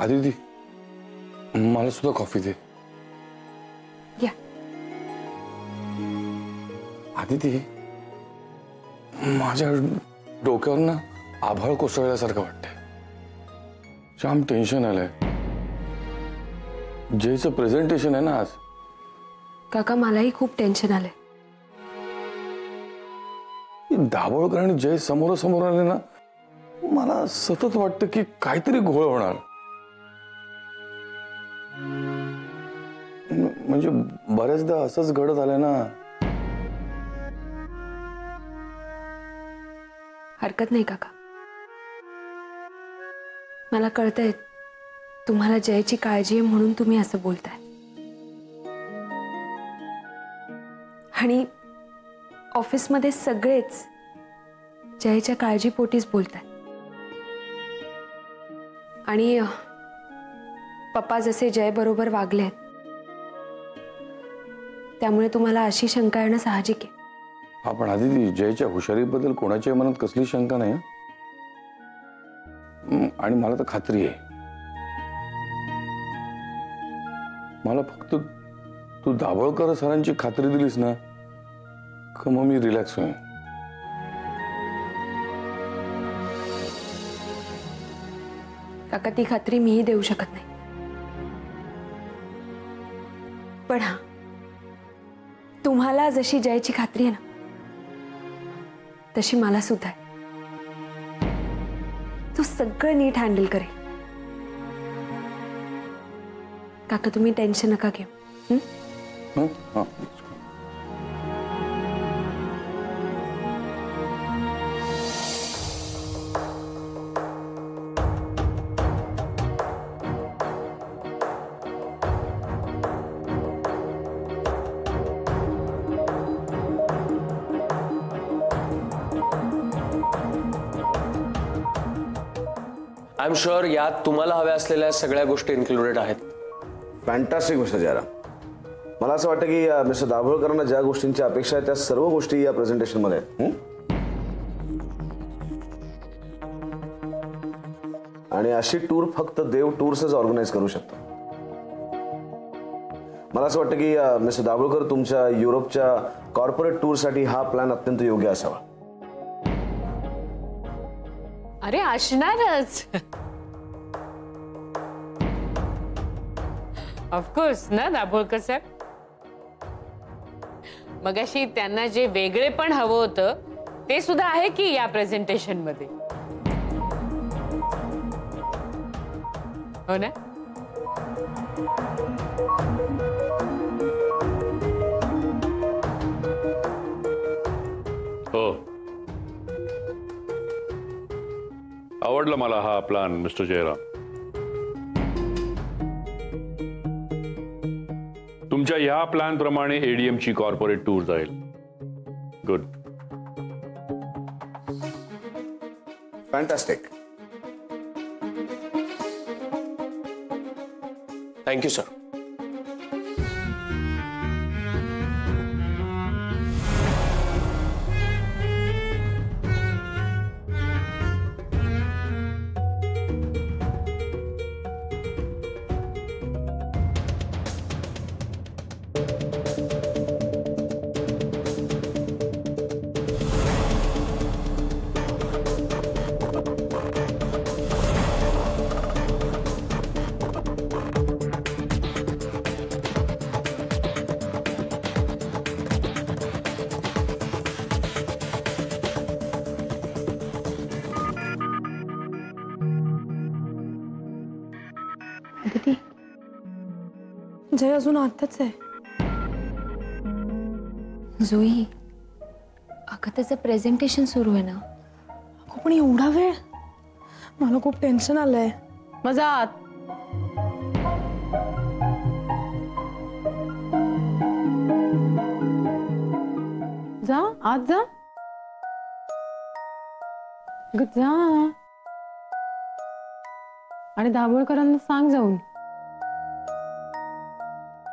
आदिती, मला सुद्धा कॉफी दे. या. आदिती, माझ्या डोक्यावर ना आभाळ कोसळल्यासारखं वाटतंय. जाम टेन्शन आलंय. जयचं प्रेझेंटेशन आहे ना आज. काका, मलाही खूप टेन्शन आलंय. दाभोळकर आणि जय समोरासमोर आले ना, मला सतत वाटतं की काहीतरी घोळ होणार. म्हणजे बऱ्याचदा असंच घडत आलंय ना. हरकत नाही काका, मला कळतंय तुम्हाला जयची काळजी आहे म्हणून तुम्ही असं बोलताय. आणि ऑफिसमध्ये सगळेच जयच्या काळजीपोटीच बोलताय. आणि पप्पा जसे जय बरोबर वागले आहेत त्यामुळे तुम्हाला अशी शंका येणं साहजिक आहे. आपण आदिती, जयच्या हुशारीबद्दल कोणाच्या मनात कसली शंका नाही. आणि मला तर खात्री आहे. मला फक्त तू दाभोळकर सरांची खात्री दिलीस ना, का मग मी रिलॅक्स होईन. काका, ती खात्री मीही देऊ शकत नाही. पण हा, तुम्हाला जशी जयची खात्री आहे ना, तशी मला सुद्धा आहे. तू सगळं नीट हँडल करेल. काका, तुम्ही टेन्शन नका घेऊ. आय एम शुअर यात तुम्हाला हव्या असलेल्या सगळ्या गोष्टी इन्क्लुडेड आहेत. Fantastic mister Jairam. मला असं वाटतं की मिस्टर दाभोळकरांना ज्या गोष्टींची अपेक्षा आहे त्या सर्व गोष्टी या प्रेझेंटेशनमध्ये आहेत. आणि अशी टूर फक्त देव टूर्सच ऑर्गनाईज करू शकतो. मला असं वाटतं की मिस्टर दाभोळकर, तुमच्या युरोपच्या कॉर्पोरेट टूरसाठी हा प्लॅन अत्यंत योग्य असावा. अरे असणारच, ऑफकोर्स ना दाभोळकर साहेब. मगाशी त्यांना जे वेगळे पण हवं होतं ते सुद्धा आहे की या प्रेझेंटेशन मध्ये, हो ना? हो, आवडला मला हा प्लॅन मिस्टर जयराम. तुमच्या या प्लॅन प्रमाणे एडीएम ची कॉर्पोरेट टूर जाईल. Good. Fantastic. Thank you sir. Aditi, Jay अजून आताच आहे. जुई, अगं त्याचं प्रेझेंटेशन सुरू आहे ना. पण एवढा वेळ? मला खूप टेन्शन आलंय. मजा आत. जा आत जा. जा आणि दाभोळकरांना सांग जाऊन.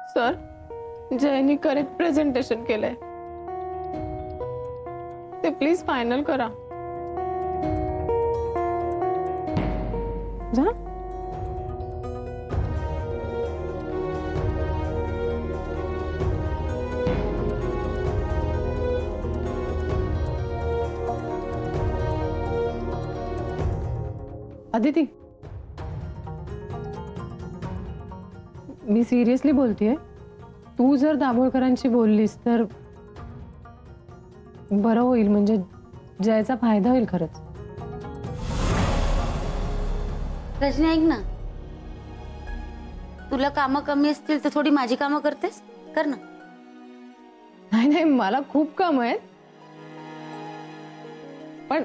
सर, जयनी करेक्ट प्रेझेंटेशन केलंय. ते प्लीज फायनल करा. जा. अदिती, मी सिरियसली बोलतेय. तू जर दाभोळकरांशी बोललीस तर बरं होईल, म्हणजे जयचा फायदा होईल खरंच. रजनी ऐक ना, तुला कामं कमी असतील तर थोडी माझी कामं करतेस, कर ना. नाही नाही, मला खूप काम आहेत. पण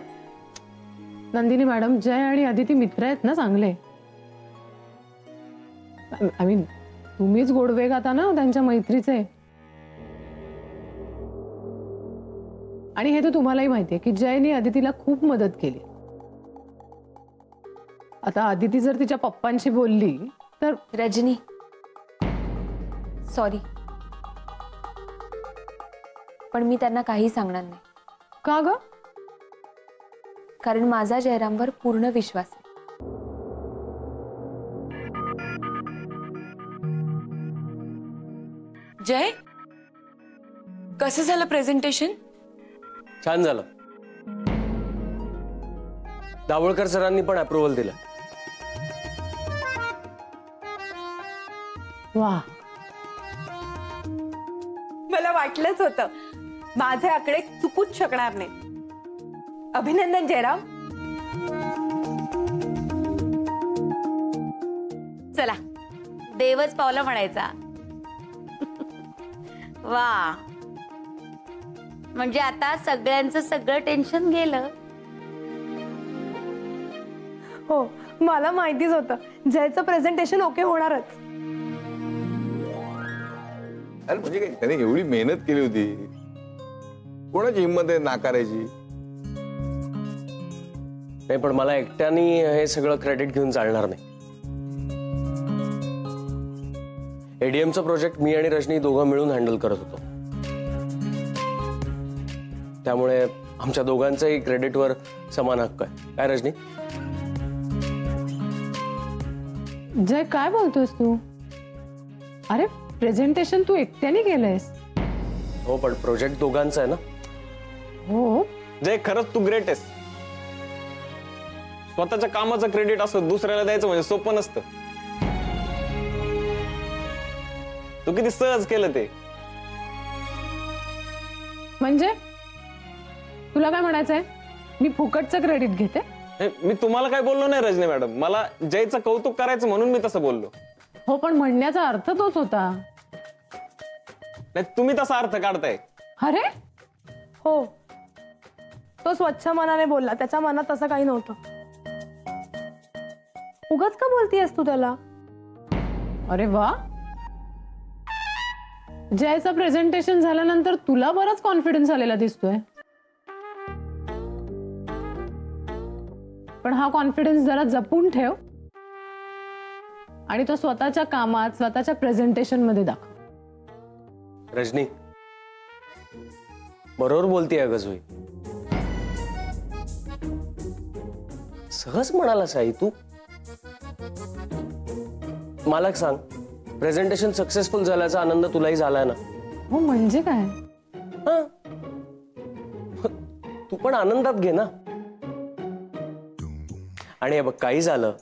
नंदिनी मॅडम, जय आणि अदिती मित्र आहेत ना चांगले. आय मीन, तुम्हीच गोडवे गाता ना त्यांच्या मैत्रीचे. आणि हे तर तुम्हालाही माहितीये की जयने अदितीला खूप मदत केली. आता अदिती जर तिच्या पप्पांशी बोलली तर. रजनी, सॉरी, पण मी त्यांना काही सांगणार नाही. का ग? कारण माझा जयरामवर पूर्ण विश्वास आहे. जय, कसं झालं प्रेझेंटेशन? छान झालं. दाभोळकर सरांनी पण अप्रुव्हल दिलं. वा, मला वाटलंच होतं माझे आकडे चुकूच शकणार नाही. अभिनंदन जयराम. चला, देवच पावला म्हणायचा. वा, म्हणजे आता सगळ्यांचं सगळं टेन्शन गेलं. हो, मला माहितीच होतं जयचं प्रेझेंटेशन ओके होणारच. अरे म्हणजे काय, त्याने एवढी मेहनत केली होती, कोणाची हिंमत आहे नाकारायची? नाही, पण मला एकट्याने हे सगळं क्रेडिट घेऊन चालणार नाही. एडीएमचा प्रोजेक्ट मी आणि रजनी दोघं मिळून हँडल करत होतो, त्यामुळे आमच्या दोघांचाही क्रेडिटवर समान हक्क आहे. काय रजनी? जय, काय बोलतोस तू? अरे, प्रेझेंटेशन तू एकट्याने केलंयस. हो, पण प्रोजेक्ट दोघांचा आहे ना. हो जय, खरंच तू ग्रेट आहेस. स्वतःच्या कामाचं क्रेडिट असं दुसऱ्याला द्यायचं म्हणजे सोपं नसतं. तू किती सहज केलं ते. म्हणजे तुला काय म्हणायचंय? मी फुकटचं क्रेडिट घेते? मी तुम्हाला काय बोललो नाही रजनी मॅडम, मला जयचं कौतुक करायचं म्हणून मी तसं बोललो. हो, पण म्हणण्याचा अर्थ तोच होता. नाही, तुम्ही तसा अर्थ काढताय. अरे हो, तो स्वच्छ मनाने बोलला, त्याच्या मनात तसं काही नव्हतं. उगाच का बोलतीयस तू त्याला? अरे वा, जयचं प्रेझेंटेशन झाल्यानंतर तुला बराच कॉन्फिडन्स आलेला दिसतोय. पण हा कॉन्फिडन्स जरा जपून ठेव आणि तो स्वतःच्या कामात, स्वतःच्या प्रेझेंटेशन मध्ये दाखव. रजनी, बरोबर बोलतीये अगं. सहज म्हणालास आई तू. मला सांग, प्रेझेंटेशन सक्सेसफुल झाल्याचा आनंद तुलाही झालाय ना? हो, म्हणजे काय? हा, तू पण आनंदात घे ना. आणि बघ, काही झालं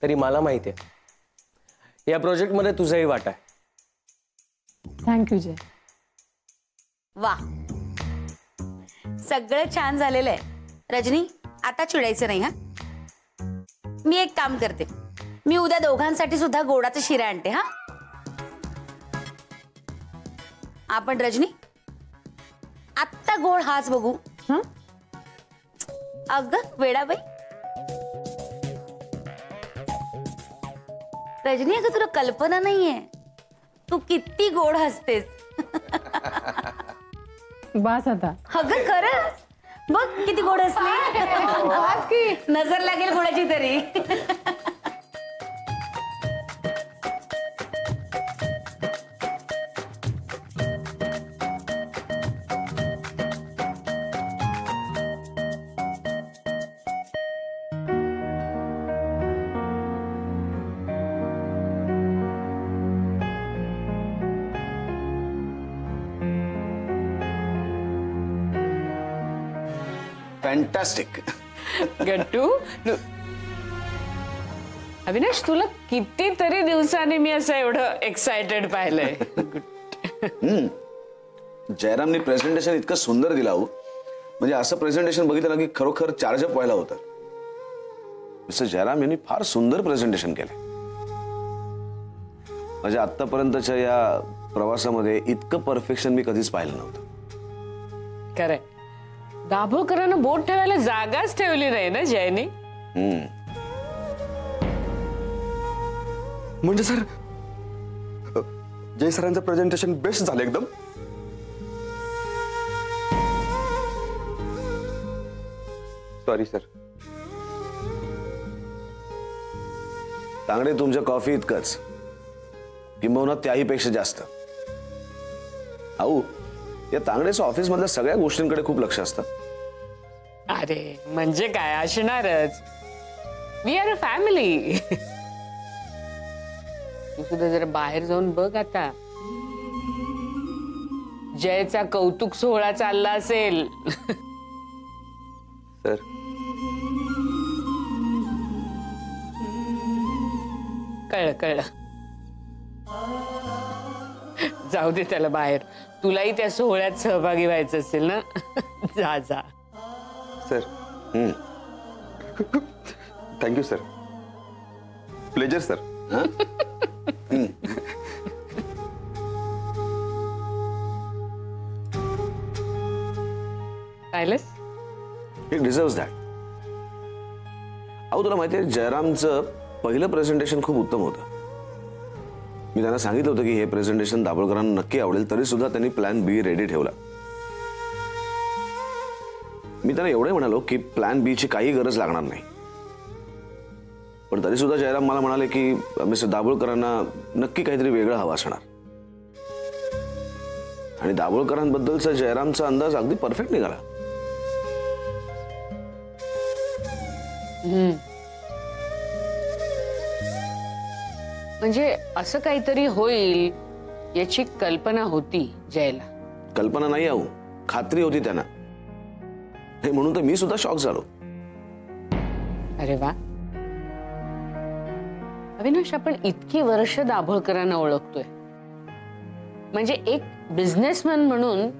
तरी मला माहिती आहे या प्रोजेक्ट मध्ये तुझाही वाटा आहे. थँक्यू जय. वा, सगळं छान झालेलं आहे. रजनी, आता चिडायचं नाही. हा, मी एक काम करते, मी उद्या दोघांसाठी सुद्धा गोडाचा शिरा आणते. हा, आपण रजनी आत्ता गोड हाच बघू. हा, अगं वेडाबाई. रजनी, अगं तुला कल्पना नाहीये तू किती गोड हसतेस. बस आता. अगं खरंच बघ किती गोड हसली. नजर लागेल कोणाची तरी. फॅन्टॅस्टिक. गट्टू, अविनाश, तुला कितीतरी दिवसांनी मी असं एवढं एक्सायटेड पाहिलंय. जयरामने प्रेझेंटेशन इतकं सुंदर दिला हो, म्हणजे असं प्रेझेंटेशन बघितलं ना की खरोखर चार्जअप व्हायला होतं. मिस्टर जयराम यांनी फार सुंदर प्रेझेंटेशन केलंय. म्हणजे आतापर्यंतच्या या प्रवासामध्ये इतकं परफेक्शन मी कधीच पाहिलं नव्हतं. खरंय, दाभोळकरांना बोट ठेवायला जागाच ठेवली नाही ना जयनी. म्हणजे सर, जय सरांचं प्रेझेंटेशन बेस्ट झालं एकदम. Sorry sir. तांगडे, तुमच्या कॉफी इतकंच, किंबहुना त्याहीपेक्षा जास्त. या तांगडेचं ऑफिस मधल्या सगळ्या गोष्टींकडे खूप लक्ष असतं. अरे म्हणजे काय असणारच. We are a family. तू सुद्धा जरा बाहेर जाऊन बघ आता. जयचा कौतुक सोहळा चालला असेल. सर, कळलं कळलं. जाऊ दे त्याला बाहेर. तुलाही त्या सोहळ्यात सहभागी व्हायचं असेल ना. जा जा. Sir, thank you sir. Pleasure sir. पाहिलंस, He deserves that. तुला माहिती आहे, जयरामचं पहिलं प्रेझेंटेशन खूप उत्तम होतं. मी त्यांना सांगितलं होतं की हे प्रेझेंटेशन दाभोळकरांना नक्की आवडेल, तरी सुद्धा त्यांनी प्लॅन बी रेडी ठेवला. मी त्यांना एवढं म्हणालो की प्लॅन बी ची काही गरज लागणार नाही. पण तरी सुद्धा जयराम मला म्हणाले की मिस्टर दाभोळकरांना नक्की काहीतरी वेगळं हवं असणार. आणि दाभोळकरांबद्दलचा जयरामचा अंदाज अगदी परफेक्ट निघाला. म्हणजे असं काहीतरी होईल याची कल्पना होती जयला. कल्पना नाही, खात्री होती त्यांना. हे म्हणून तर मी सुद्धा शॉक झालो. अरे वा अविनाश, आपण इतकी वर्ष दाभोळकरांना ओळखतोय. म्हणजे एक बिझनेसमॅन म्हणून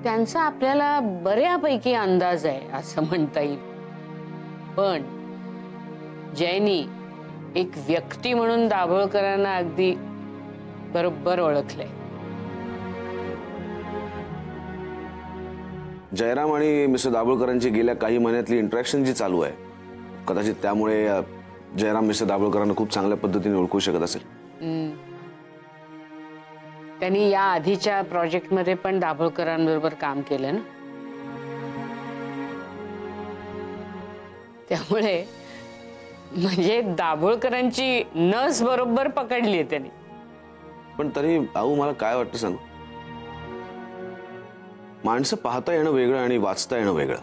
त्यांचा आपल्याला बऱ्यापैकी अंदाज आहे असं म्हणता येईल. पण जयनी एक व्यक्ती म्हणून दाभोळकरांना अगदी बरोबर ओळखलंय. जयराम आणि मिस्टर दाभोळकरांची गेल्या काही महिन्यातली इंटरॅक्शन जी चालू आहे, कदाचित त्यामुळे जयराम मिस्टर दाभोळकरांना खूप चांगल्या पद्धतीने ओळखू शकत असेल. त्यांनी या आधीच्या प्रोजेक्ट मध्ये पण दाभोळकरांबरोबर काम केलं ना, त्यामुळे म्हणजे दाभोळकरांची नस बरोबर पकडली आहे त्यांनी. पण तरी मला काय वाटतं सांगू, माणसं पाहता येणं वेगळं आणि वाचता येणं वेगळं.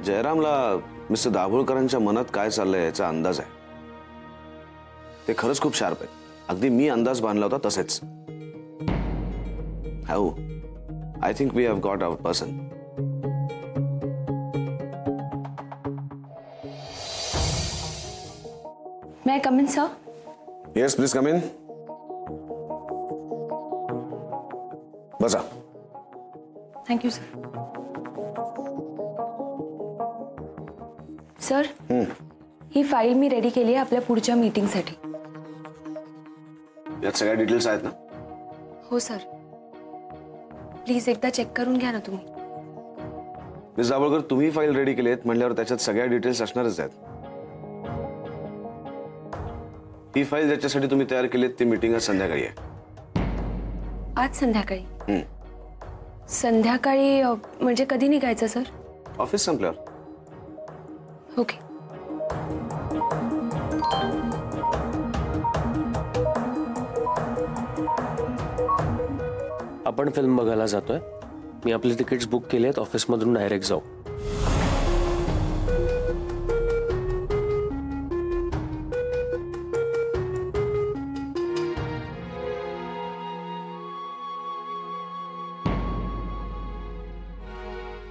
जयरामला मिस्टर दाभोळकरांच्या मनात काय चाललंय याचा अंदाज आहे. ते खरंच खूप शार्प आहे. अगदी मी अंदाज बांधला होता तसेच. I think we have got our person. May I come in, sir? Yes, please come in. बसा. Thank you, sir. Sir, he file me ready केली आहे आपल्या पुढच्या मीटिंगसाठी. यात सगळ्या डिटेल्स आहेत ना? हो सर. प्लीज एकदा चेक करून घ्या ना तुम्ही. मिस दाभोळकर, तुम्ही फाईल रेडी केली आहेत म्हणल्यावर त्याच्यात सगळ्या डिटेल्स असणारच आहेत. ही फाईल ज्याच्यासाठी तुम्ही तयार केली ती मीटिंग आज संध्याकाळी आहे. आज संध्याकाळी? संध्याकाळी म्हणजे कधी निघायचं सर? ऑफिस संपल्यावर. ओके. आपण फिल्म बघायला जातोय. मी आपले तिकीट्स बुक केले आहेत. ऑफिसमधून डायरेक्ट जाऊ.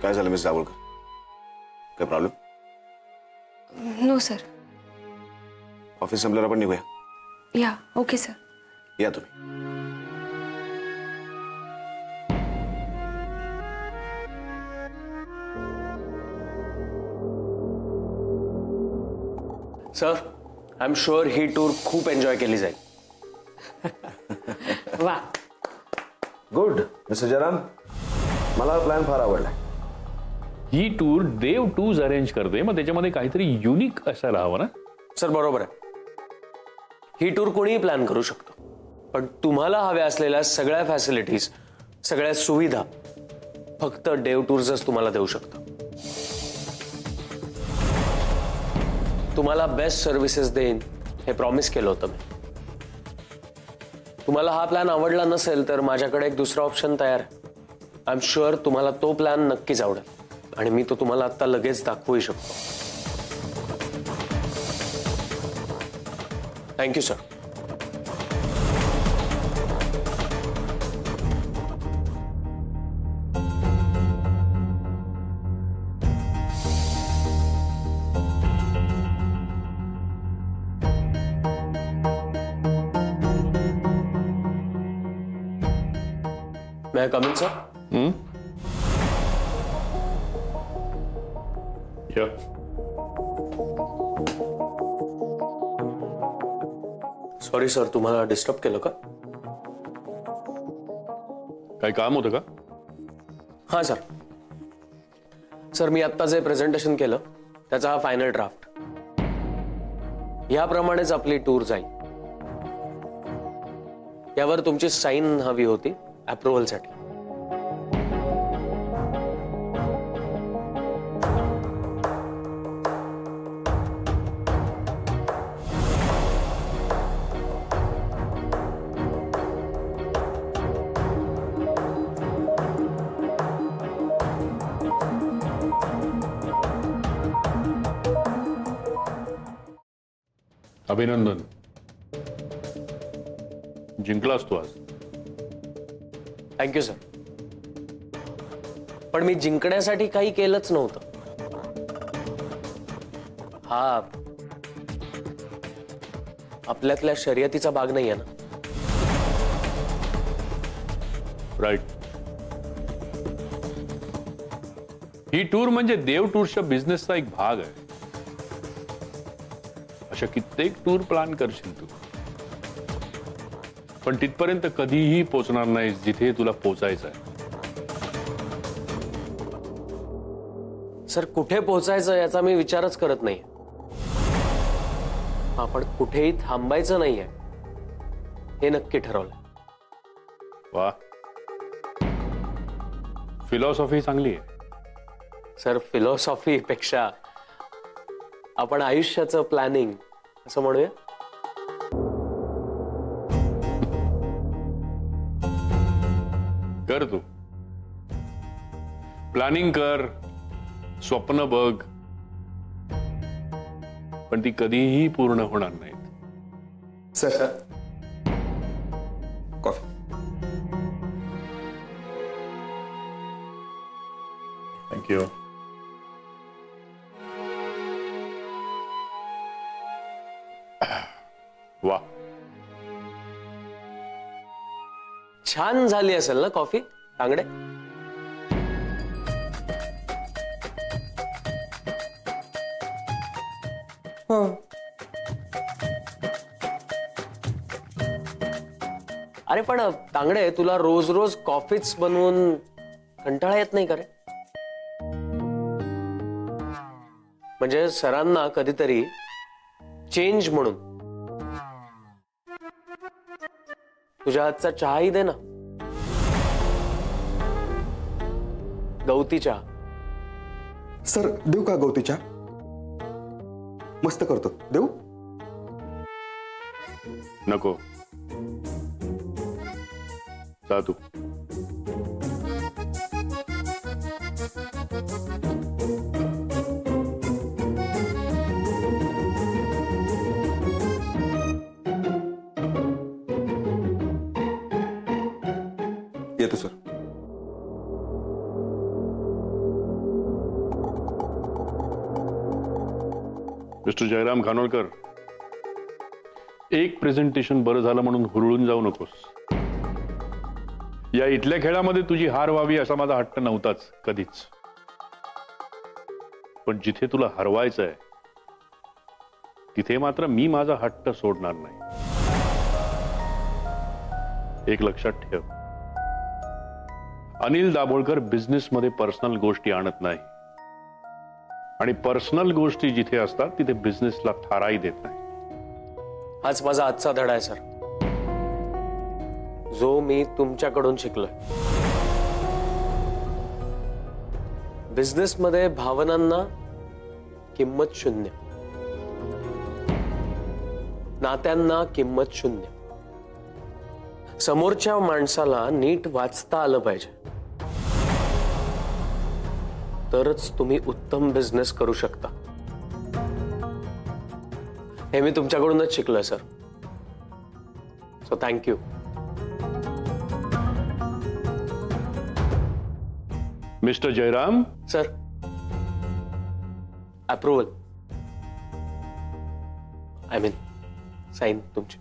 काय झालं मिस दाभोळकर? काय प्रॉब्लेम? नो सर, ऑफिस संपल्यावर आपण निघूया. या ओके सर. या तुम्ही. Sir, I am sure he tour खूप एन्जॉय केली जाईल. वा, गुड मिस्टर जयराम, मला प्लॅन फार आवडला. ही टूर देव टूर्स अरेंज करते, मग त्याच्यामध्ये काहीतरी युनिक असायला हवं ना. सर बरोबर आहे. ही टूर कोणीही प्लॅन करू शकतो, पण तुम्हाला हव्या असलेल्या सगळ्या फॅसिलिटीज, सगळ्या सुविधा फक्त देव टूर्सच तुम्हाला देऊ शकतो. तुम्हाला बेस्ट सर्व्हिसेस देईन हे प्रॉमिस केलं होतं मी. तुम्हाला हा प्लॅन आवडला नसेल तर माझ्याकडे एक दुसरा ऑप्शन तयार आहे. आय एम शुअर तुम्हाला तो प्लॅन नक्कीच आवडेल आणि मी तो तुम्हाला आता लगेच दाखवू शकतो. Thank you sir. May I come in, sir? Yeah. Sorry sir, तुम्हाला डिस्टर्ब केलं का? काही काम होतं का? हां सर. सर, मी आत्ता जे प्रेझेंटेशन केलं त्याचा हा फायनल ड्राफ्ट. याप्रमाणेच आपली टूर जाईल. यावर तुमची साईन हवी होती अप्रुव्हलसाठी. अभिनंदन, जिंकलास तू आज. Thank you sir. पण मी जिंकण्यासाठी काही केलंच नव्हतं. हा आपल्यातल्या शर्यतीचा भाग नाही आहे ना. राईट. ही टूर म्हणजे देव टूरच्या बिझनेसचा एक भाग आहे. अशा कित्येक टूर प्लॅन करशील तू, पण तिथपर्यंत कधीही पोहोचणार नाहीस जिथे तुला पोहोचायचं आहे. सर, कुठे पोहोचायचं याचा मी विचारच करत नाही. आपण कुठेही थांबायचं नाहीये हे नक्की ठरवलं. वा, फिलॉसॉफी चांगली आहे. सर, फिलॉसॉफी पेक्षा आपण आयुष्याचं प्लॅनिंग असं म्हणूया. कर तू प्लॅनिंग कर, स्वप्न बघ, पण ती कधीही पूर्ण होणार नाहीत. Sir, coffee. थँक्यू. वा, छान झाली असेल ना कॉफी तांगडे? अरे पण तांगडे, तुला रोज रोज कॉफीच बनवून कंटाळा येत नाही का रे? म्हणजे सरांना कधीतरी चेंज म्हणून तुझ्या हातचा चहाही दे ना. गवती चहा. सर, देऊ का गवती चहा? मस्त करतो, देऊ? नको, जा तू. येतो सर. मिस्टर जयराम खानोलकर, एक प्रेझेंटेशन बरं झालं म्हणून हुरळून जाऊ नकोस. या इथल्या खेळामध्ये तुझी हार व्हावी असा माझा हट्ट नव्हताच कधीच. पण जिथे तुला हरवायचं आहे तिथे मात्र मी माझा हट्ट सोडणार नाही. एक लक्षात ठेव, अनिल दाभोळकर बिझनेसमध्ये पर्सनल गोष्टी आणत नाही आणि पर्सनल गोष्टी जिथे असतात तिथे बिझनेसला थाराही देत नाही. हाच माझा आजचा धडा आहे सर, जो मी तुमच्याकडून शिकलोय. बिझनेसमध्ये भावनांना किंमत शून्य, नात्यांना किंमत शून्य. समोरच्या माणसाला नीट वाचता आलं पाहिजे, तरच तुम्ही उत्तम बिझनेस करू शकता. हे मी तुमच्याकडूनच शिकलोय sir. So thank you. Mister Jairam. Sir, approval, I mean sine तुमची.